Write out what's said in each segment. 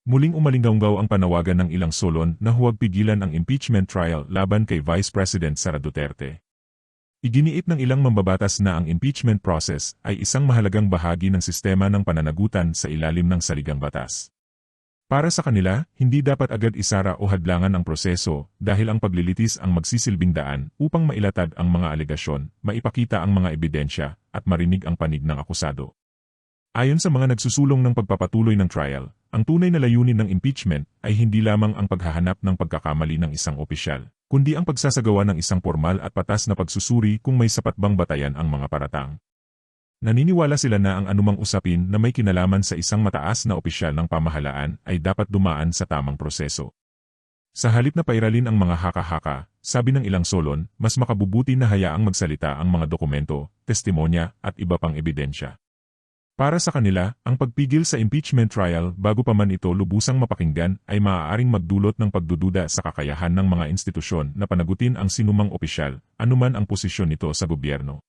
Muling umalinggaw ang panawagan ng ilang solon na huwag pigilan ang impeachment trial laban kay Vice President Sara Duterte. Iginiit ng ilang mambabatas na ang impeachment process ay isang mahalagang bahagi ng sistema ng pananagutan sa ilalim ng saligang batas. Para sa kanila, hindi dapat agad isara o hadlangan ang proseso dahil ang paglilitis ang magsisilbing daan upang mailatad ang mga alegasyon, maipakita ang mga ebidensya, at marinig ang panig ng akusado. Ayon sa mga nagsusulong ng pagpapatuloy ng trial, ang tunay na layunin ng impeachment ay hindi lamang ang paghahanap ng pagkakamali ng isang opisyal, kundi ang pagsasagawa ng isang formal at patas na pagsusuri kung may sapat bang batayan ang mga paratang. Naniniwala sila na ang anumang usapin na may kinalaman sa isang mataas na opisyal ng pamahalaan ay dapat dumaan sa tamang proseso. Sa halip na pairalin ang mga haka-haka, sabi ng ilang solon, mas makabubuti na hayaang magsalita ang mga dokumento, testimonya, at iba pang ebidensya. Para sa kanila, ang pagpigil sa impeachment trial bago pa man ito lubusang mapakinggan ay maaaring magdulot ng pagdududa sa kakayahan ng mga institusyon na panagutin ang sinumang opisyal, anuman ang posisyon nito sa gobyerno.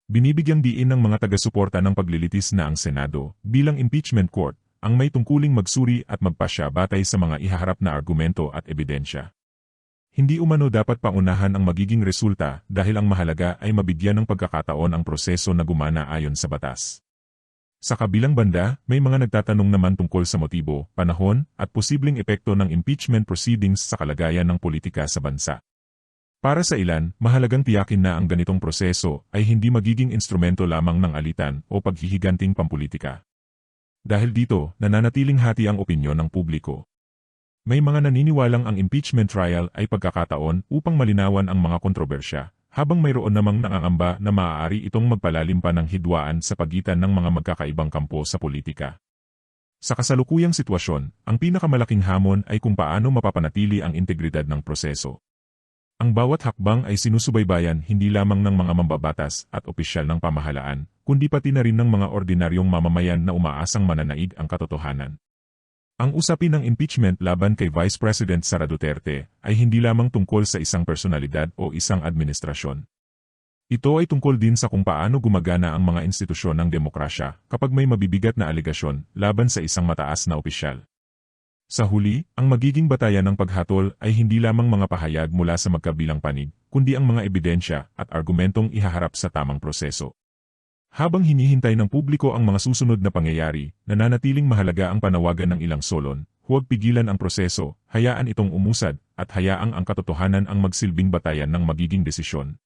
Binibigyang diin ng mga taga-suporta ng paglilitis na ang Senado, bilang impeachment court, ang may tungkuling magsuri at magpasya batay sa mga ihaharap na argumento at ebidensya. Hindi umano dapat paunahan ang magiging resulta dahil ang mahalaga ay mabigyan ng pagkakataon ang proseso na gumana ayon sa batas. Sa kabilang banda, may mga nagtatanong naman tungkol sa motibo, panahon, at posibleng epekto ng impeachment proceedings sa kalagayan ng politika sa bansa. Para sa ilan, mahalagang tiyakin na ang ganitong proseso ay hindi magiging instrumento lamang ng alitan o paghihiganting pampulitika. Dahil dito, nananatiling hati ang opinyon ng publiko. May mga naniniwalang ang impeachment trial ay pagkakataon upang malinawan ang mga kontrobersya, habang mayroon namang nangangamba na maaari itong magpalalim pa ng hidwaan sa pagitan ng mga magkakaibang kampo sa politika. Sa kasalukuyang sitwasyon, ang pinakamalaking hamon ay kung paano mapapanatili ang integridad ng proseso. Ang bawat hakbang ay sinusubaybayan hindi lamang ng mga mambabatas at opisyal ng pamahalaan, kundi pati na rin ng mga ordinaryong mamamayan na umaasang mananaig ang katotohanan. Ang usapin ng impeachment laban kay Vice President Sara Duterte ay hindi lamang tungkol sa isang personalidad o isang administrasyon. Ito ay tungkol din sa kung paano gumagana ang mga institusyon ng demokrasya kapag may mabibigat na alegasyon laban sa isang mataas na opisyal. Sa huli, ang magiging batayan ng paghatol ay hindi lamang mga pahayag mula sa magkabilang panig, kundi ang mga ebidensya at argumentong ihaharap sa tamang proseso. Habang hinihintay ng publiko ang mga susunod na pangyayari, nananatiling mahalaga ang panawagan ng ilang solon, huwag pigilan ang proseso, hayaan itong umusad, at hayaang ang katotohanan ang magsilbing batayan ng magiging desisyon.